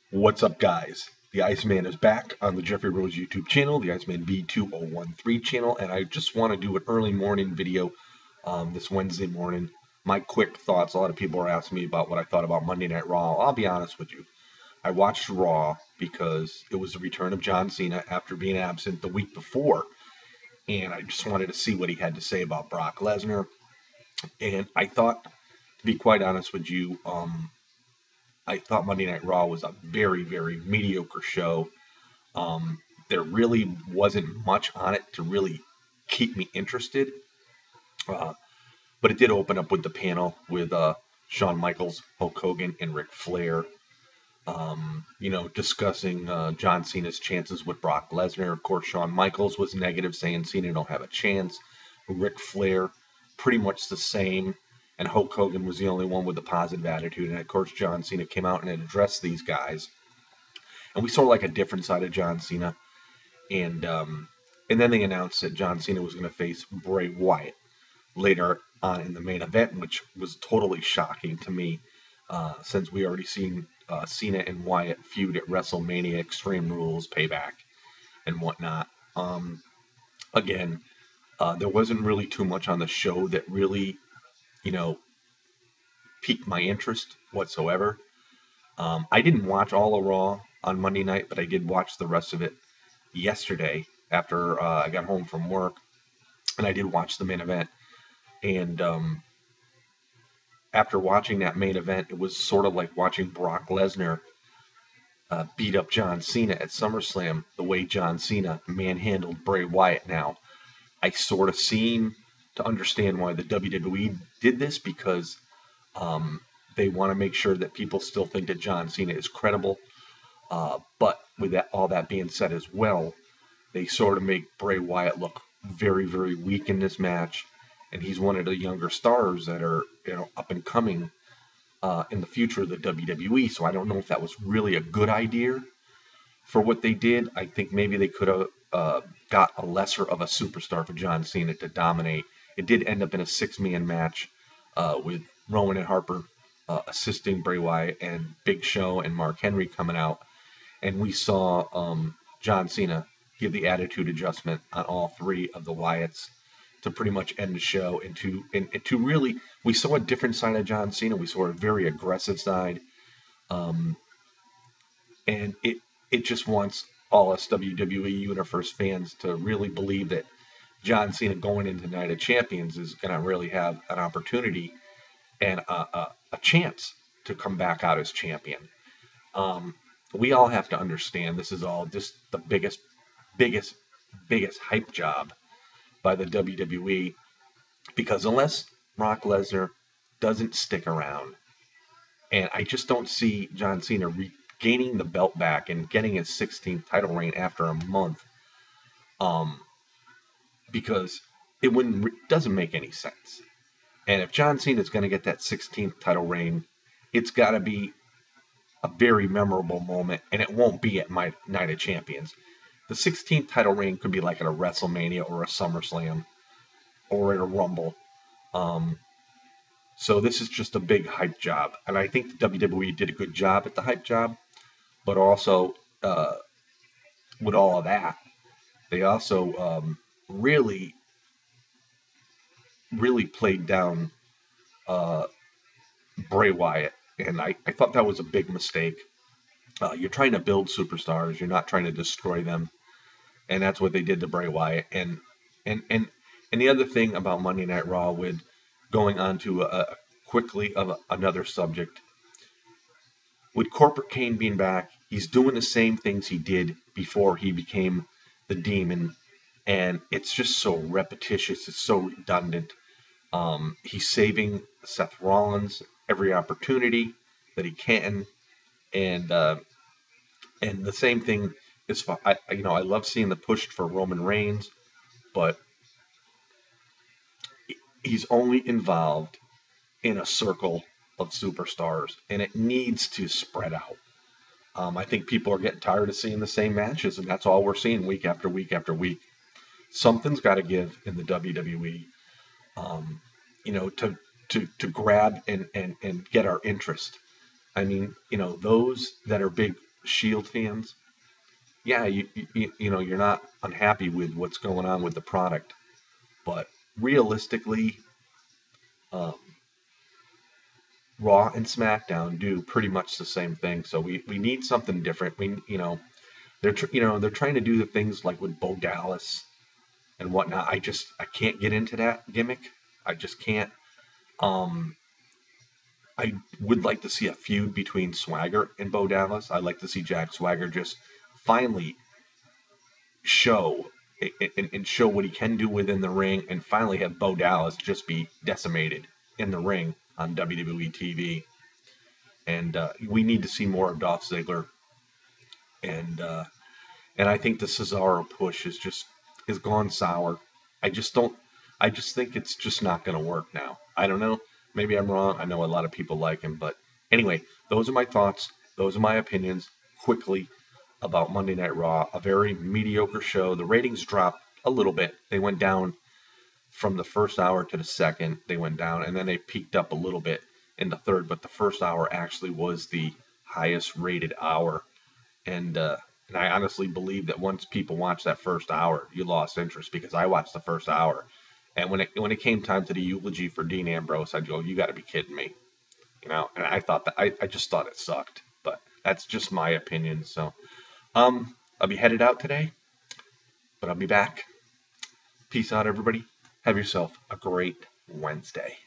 What's up, guys? The Iceman is back on the Jeffrey Rose YouTube channel, the Iceman B2013 channel, and I just want to do an early morning video this Wednesday morning. My quick thoughts. A lot of people are asking me about what I thought about Monday Night Raw. I'll be honest with you. I watched Raw because it was the return of John Cena after being absent the week before, and I just wanted to see what he had to say about Brock Lesnar. And I thought, to be quite honest with you, I thought Monday Night Raw was a very, very mediocre show. There really wasn't much on it to really keep me interested. Uh, but it did open up with the panel with Shawn Michaels, Hulk Hogan, and Ric Flair. Discussing John Cena's chances with Brock Lesnar. Of course, Shawn Michaels was negative, saying Cena don't have a chance. Ric Flair, pretty much the same. And Hulk Hogan was the only one with a positive attitude. And of course, John Cena came out and addressed these guys. And we saw like a different side of John Cena. And then they announced that John Cena was going to face Bray Wyatt later on in the main event, which was totally shocking to me, since we already seen Cena and Wyatt feud at WrestleMania, Extreme Rules, Payback, and whatnot. Again, there wasn't really too much on the show that really, piqued my interest whatsoever. I didn't watch all of Raw on Monday night, but I did watch the rest of it yesterday after I got home from work, and I did watch the main event. And after watching that main event, it was sort of like watching Brock Lesnar beat up John Cena at SummerSlam, the way John Cena manhandled Bray Wyatt now. I sort of seem to understand why the WWE did this, because they want to make sure that people still think that John Cena is credible. But with all that being said as well, they sort of make Bray Wyatt look very, very weak in this match. And he's one of the younger stars that are, up and coming in the future of the WWE. So I don't know if that was really a good idea for what they did. I think maybe they could have got a lesser of a superstar for John Cena to dominate. It did end up in a six-man match with Rowan and Harper assisting Bray Wyatt, and Big Show and Mark Henry coming out. And we saw John Cena give the attitude adjustment on all three of the Wyatts to pretty much end the show. And to really, we saw a different side of John Cena. We saw a very aggressive side. And it just wants all us WWE Universe fans to really believe that John Cena going into Night of Champions is going to really have an opportunity and a chance to come back out as champion. We all have to understand this is all just the biggest hype job by the WWE, because unless Brock Lesnar doesn't stick around, and I just don't see John Cena regaining the belt back and getting his 16th title reign after a month, because it doesn't make any sense. And if John Cena is going to get that 16th title reign, it's got to be a very memorable moment, and it won't be at my Night of Champions. The 16th title reign could be like at a WrestleMania or a SummerSlam or at a Rumble. So this is just a big hype job. And I think the WWE did a good job at the hype job, but also with all of that, they also really played down Bray Wyatt. And I thought that was a big mistake. You're trying to build superstars. You're not trying to destroy them. And that's what they did to Bray Wyatt. And the other thing about Monday Night Raw, with going on to quickly of another subject, with Corporate Kane being back, he's doing the same things he did before he became the Demon. And it's just so repetitious. It's so redundant. He's saving Seth Rollins every opportunity that he can. And the same thing is, I love seeing the push for Roman Reigns, but he's only involved in a circle of superstars, and it needs to spread out. I think people are getting tired of seeing the same matches, and that's all we're seeing week after week after week. Something's got to give in the WWE, to grab and get our interest. I mean, those that are big Shield fans, yeah, you're not unhappy with what's going on with the product, but realistically, um, Raw and SmackDown do pretty much the same thing. So we need something different. They're trying to do the things like with Bo Dallas and whatnot. I can't get into that gimmick. I just can't. Um, I would like to see a feud between Swagger and Bo Dallas. I'd like to see Jack Swagger just finally show and show what he can do within the ring, and finally have Bo Dallas just be decimated in the ring on WWE TV. And we need to see more of Dolph Ziggler. And I think the Cesaro push is gone sour. I just don't. I just think it's just not going to work now. I don't know. Maybe I'm wrong. I know a lot of people like him, but anyway, those are my thoughts. Those are my opinions. Quickly about Monday Night Raw, a very mediocre show. The ratings dropped a little bit. They went down from the first hour to the second. They went down, and then they peaked up a little bit in the third. But the first hour actually was the highest rated hour, and I honestly believe that once people watched that first hour, you lost interest, because I watched the first hour, and when it came time to the eulogy for Dean Ambrose, I'd go, "You got to be kidding me," And I just thought it sucked. But that's just my opinion. So I'll be headed out today, but I'll be back. Peace out, everybody. Have yourself a great Wednesday.